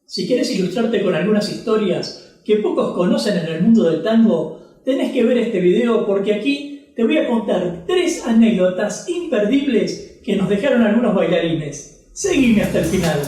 Si querés ilustrarte con algunas historias que pocos conocen en el mundo del tango, tenés que ver este video porque aquí te voy a contar 3 anécdotas imperdibles que nos dejaron algunos bailarines. Seguime hasta el final.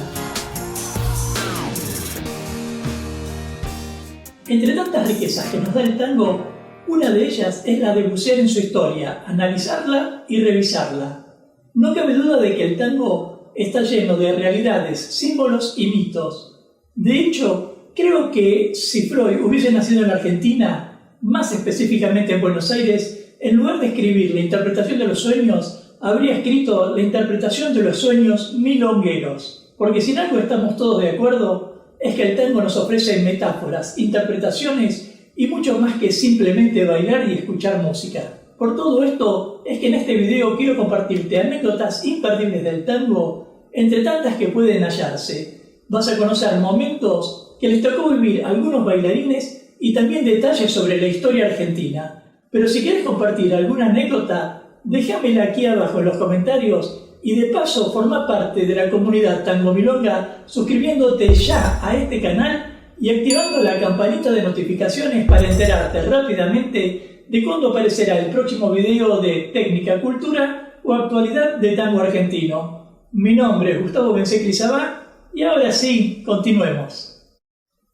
Entre tantas riquezas que nos da el tango, una de ellas es la de bucear en su historia, analizarla y revisarla. No cabe duda de que el tango está lleno de realidades, símbolos y mitos. De hecho, creo que si Freud hubiese nacido en la Argentina, más específicamente en Buenos Aires, en lugar de escribir la interpretación de los sueños, habría escrito la interpretación de los sueños milongueros. Porque si en algo estamos todos de acuerdo, es que el tango nos ofrece metáforas, interpretaciones y mucho más que simplemente bailar y escuchar música. Por todo esto, es que en este video quiero compartirte anécdotas imperdibles del tango, entre tantas que pueden hallarse. Vas a conocer momentos que les tocó vivir a algunos bailarines y también detalles sobre la historia argentina. Pero si quieres compartir alguna anécdota, déjamela aquí abajo en los comentarios y de paso forma parte de la comunidad Tango Milonga suscribiéndote ya a este canal y activando la campanita de notificaciones para enterarte rápidamente de cuándo aparecerá el próximo video de técnica, cultura o actualidad de tango argentino. Mi nombre es Gustavo Bensecli Sabá y ahora sí, continuemos.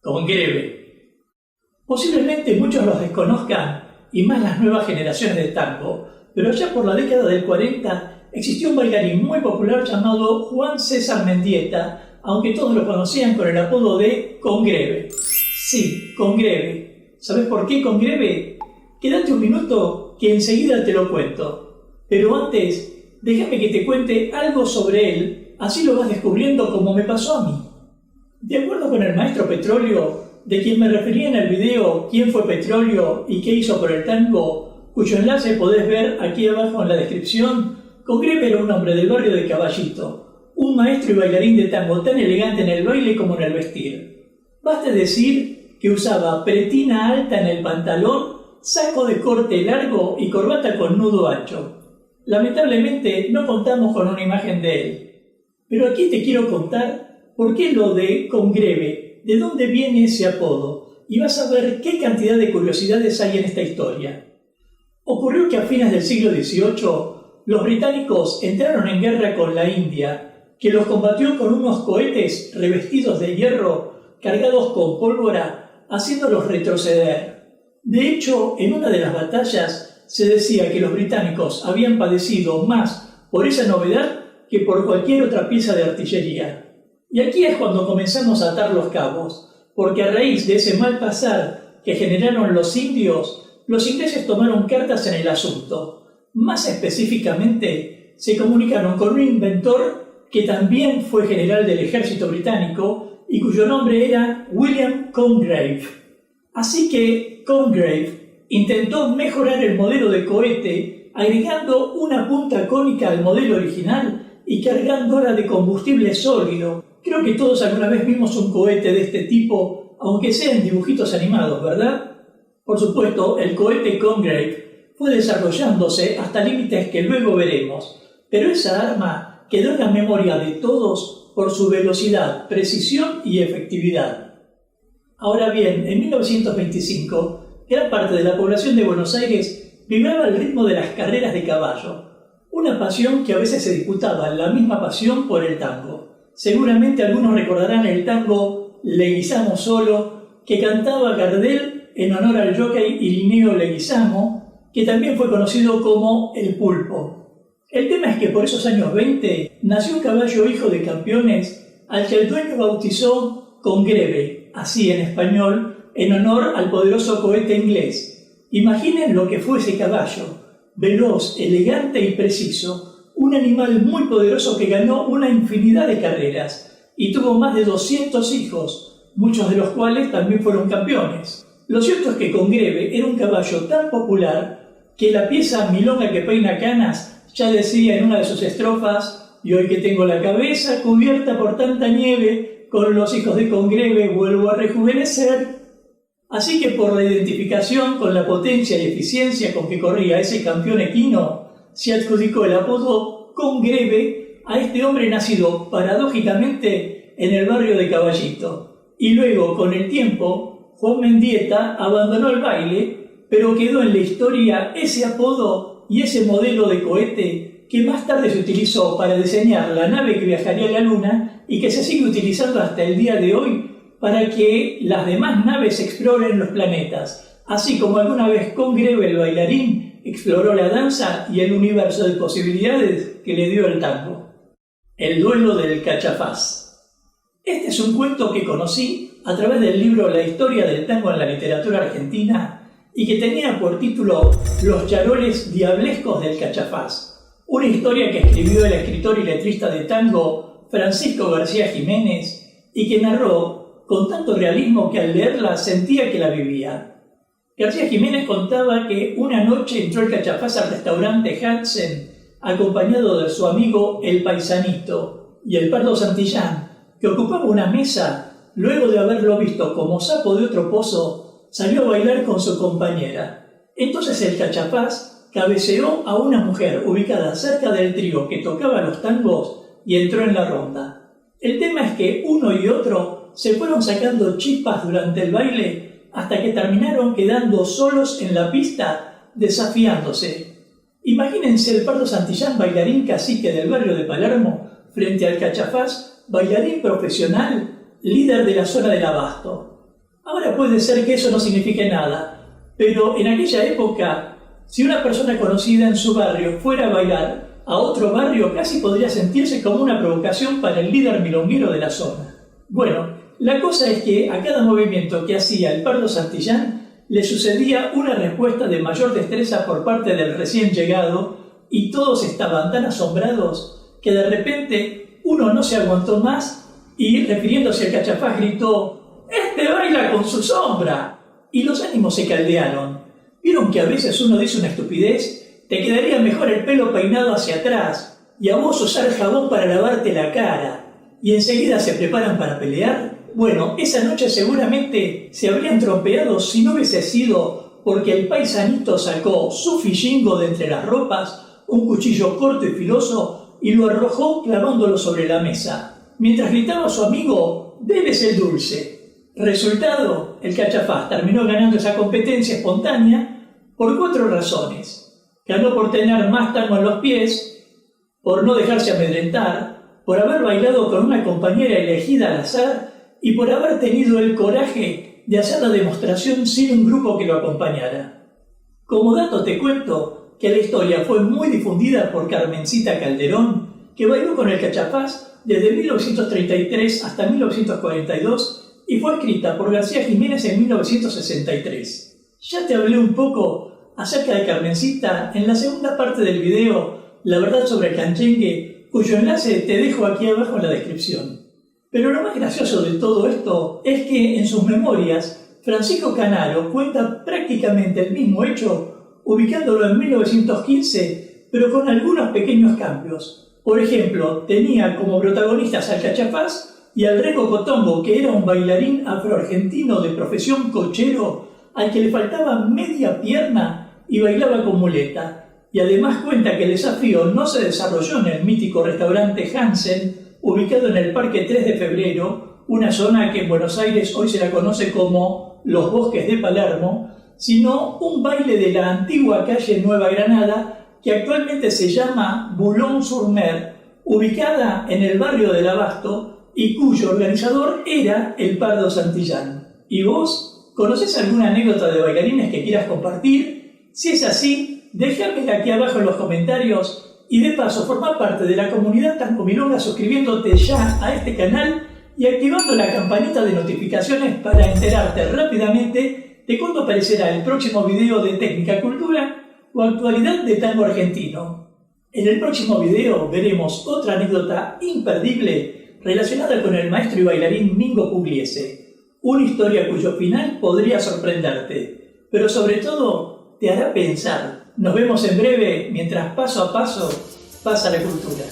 Con Greve. Posiblemente muchos los desconozcan y más las nuevas generaciones de tango, pero ya por la década del 40 existió un bailarín muy popular llamado Juan César Mendieta, aunque todos lo conocían con el apodo de Congreve. Sí, Congreve. ¿Sabes por qué Congreve? Quédate un minuto que enseguida te lo cuento. Pero antes, déjame que te cuente algo sobre él, así lo vas descubriendo como me pasó a mí. De acuerdo con el maestro Petrolio, de quien me refería en el video ¿Quién fue Petrolio y qué hizo por el tango?, cuyo enlace podés ver aquí abajo en la descripción, Congreve era un hombre del barrio de Caballito, un maestro y bailarín de tango tan elegante en el baile como en el vestir. Basta decir que usaba pretina alta en el pantalón, saco de corte largo y corbata con nudo ancho. Lamentablemente no contamos con una imagen de él. Pero aquí te quiero contar por qué lo de Congreve, de dónde viene ese apodo, y vas a ver qué cantidad de curiosidades hay en esta historia. Ocurrió que a fines del siglo XVIII, los británicos entraron en guerra con la India, que los combatió con unos cohetes revestidos de hierro cargados con pólvora, haciéndolos retroceder. De hecho, en una de las batallas se decía que los británicos habían padecido más por esa novedad que por cualquier otra pieza de artillería. Y aquí es cuando comenzamos a atar los cabos, porque a raíz de ese mal pasar que generaron los indios, los ingleses tomaron cartas en el asunto. Más específicamente, se comunicaron con un inventor que también fue general del ejército británico y cuyo nombre era William Congreve. Así que Congreve intentó mejorar el modelo de cohete agregando una punta cónica al modelo original y cargándola de combustible sólido. Creo que todos alguna vez vimos un cohete de este tipo, aunque sea en dibujitos animados, ¿verdad? Por supuesto, el cohete Congreve fue desarrollándose hasta límites que luego veremos, pero esa arma quedó en la memoria de todos por su velocidad, precisión y efectividad. Ahora bien, en 1925, gran parte de la población de Buenos Aires vibraba al ritmo de las carreras de caballo, una pasión que a veces se disputaba la misma pasión por el tango. Seguramente algunos recordarán el tango Leguizamo Solo, que cantaba Gardel en honor al jockey Irineo Leguizamo, que también fue conocido como el Pulpo. El tema es que por esos años 20 nació un caballo hijo de campeones al que el dueño bautizó Congreve, así en español, en honor al poderoso cohete inglés. Imaginen lo que fue ese caballo, veloz, elegante y preciso, un animal muy poderoso que ganó una infinidad de carreras y tuvo más de 200 hijos, muchos de los cuales también fueron campeones. Lo cierto es que Congreve era un caballo tan popular que la pieza Milonga que peina canas ya decía en una de sus estrofas: y hoy que tengo la cabeza cubierta por tanta nieve, con los hijos de Congreve vuelvo a rejuvenecer. Así que por la identificación con la potencia y eficiencia con que corría ese campeón equino, se adjudicó el apodo Congreve a este hombre nacido paradójicamente en el barrio de Caballito. y luego, con el tiempo, Juan Mendieta abandonó el baile, pero quedó en la historia ese apodo y ese modelo de cohete que más tarde se utilizó para diseñar la nave que viajaría a la Luna y que se sigue utilizando hasta el día de hoy para que las demás naves exploren los planetas, así como alguna vez Congreve el bailarín exploró la danza y el universo de posibilidades que le dio el tango. El duelo del cachafaz. Este es un cuento que conocí a través del libro La historia del tango en la literatura argentina y que tenía por título Los charoles diablescos del cachafaz, una historia que escribió el escritor y letrista de tango Francisco García Jiménez y que narró con tanto realismo que al leerla sentía que la vivía. García Jiménez contaba que una noche entró el cachafaz al restaurante Hansen acompañado de su amigo el Paisanito y el Pardo Santillán, que ocupaba una mesa. Luego de haberlo visto como sapo de otro pozo, salió a bailar con su compañera. Entonces el cachafaz cabeceó a una mujer ubicada cerca del trío que tocaba los tangos y entró en la ronda. El tema es que uno y otro se fueron sacando chispas durante el baile hasta que terminaron quedando solos en la pista, desafiándose. Imagínense el Pardo Santillán, bailarín cacique del barrio de Palermo, frente al cachafaz, bailarín profesional, líder de la zona del Abasto. Ahora puede ser que eso no signifique nada, pero en aquella época, si una persona conocida en su barrio fuera a bailar a otro barrio, casi podría sentirse como una provocación para el líder milonguero de la zona. Bueno, la cosa es que a cada movimiento que hacía el Pardo Santillán le sucedía una respuesta de mayor destreza por parte del recién llegado y todos estaban tan asombrados que de repente uno no se aguantó más y, refiriéndose al cachafaz, gritó: «¡Este baila con su sombra!». Y los ánimos se caldearon. ¿Vieron que a veces uno dice una estupidez? Te quedaría mejor el pelo peinado hacia atrás y a vos usar jabón para lavarte la cara. Y enseguida se preparan para pelear. Bueno, esa noche seguramente se habrían trompeado si no hubiese sido porque el Paisanito sacó su fillingo de entre las ropas, un cuchillo corto y filoso, y lo arrojó clavándolo sobre la mesa, mientras gritaba a su amigo: «¡Debes el dulce!». Resultado, el cachafaz terminó ganando esa competencia espontánea por 4 razones. Ganó por tener más tango en los pies, por no dejarse amedrentar, por haber bailado con una compañera elegida al azar y por haber tenido el coraje de hacer la demostración sin un grupo que lo acompañara. Como dato te cuento que la historia fue muy difundida por Carmencita Calderón, que bailó con el cachafaz desde 1933 hasta 1942 y fue escrita por García Jiménez en 1963. Ya te hablé un poco acerca de Carmencita en la segunda parte del video La verdad sobre el canchengue, cuyo enlace te dejo aquí abajo en la descripción. Pero lo más gracioso de todo esto es que en sus memorias Francisco Canaro cuenta prácticamente el mismo hecho, ubicándolo en 1915, pero con algunos pequeños cambios. Por ejemplo, tenía como protagonistas al cachafaz y al Reco Cotongo, que era un bailarín afroargentino de profesión cochero al que le faltaba media pierna y bailaba con muleta. Y además cuenta que el desafío no se desarrolló en el mítico restaurante Hansen, ubicado en el Parque 3 de Febrero, una zona que en Buenos Aires hoy se la conoce como Los Bosques de Palermo, sino un baile de la antigua calle Nueva Granada, que actualmente se llama Boulogne-sur-Mer, ubicada en el barrio del Abasto y cuyo organizador era el Pardo Santillán. ¿Y vos? ¿Conocés alguna anécdota de bailarines que quieras compartir? Si es así, déjamela aquí abajo en los comentarios. Y de paso, forma parte de la comunidad Tango Milonga suscribiéndote ya a este canal y activando la campanita de notificaciones para enterarte rápidamente de cuándo aparecerá el próximo video de técnica, cultura o actualidad de tango argentino. En el próximo video veremos otra anécdota imperdible relacionada con el maestro y bailarín Mingo Pugliese, una historia cuyo final podría sorprenderte, pero sobre todo te hará pensar. Nos vemos en breve mientras paso a paso pasa la cultura.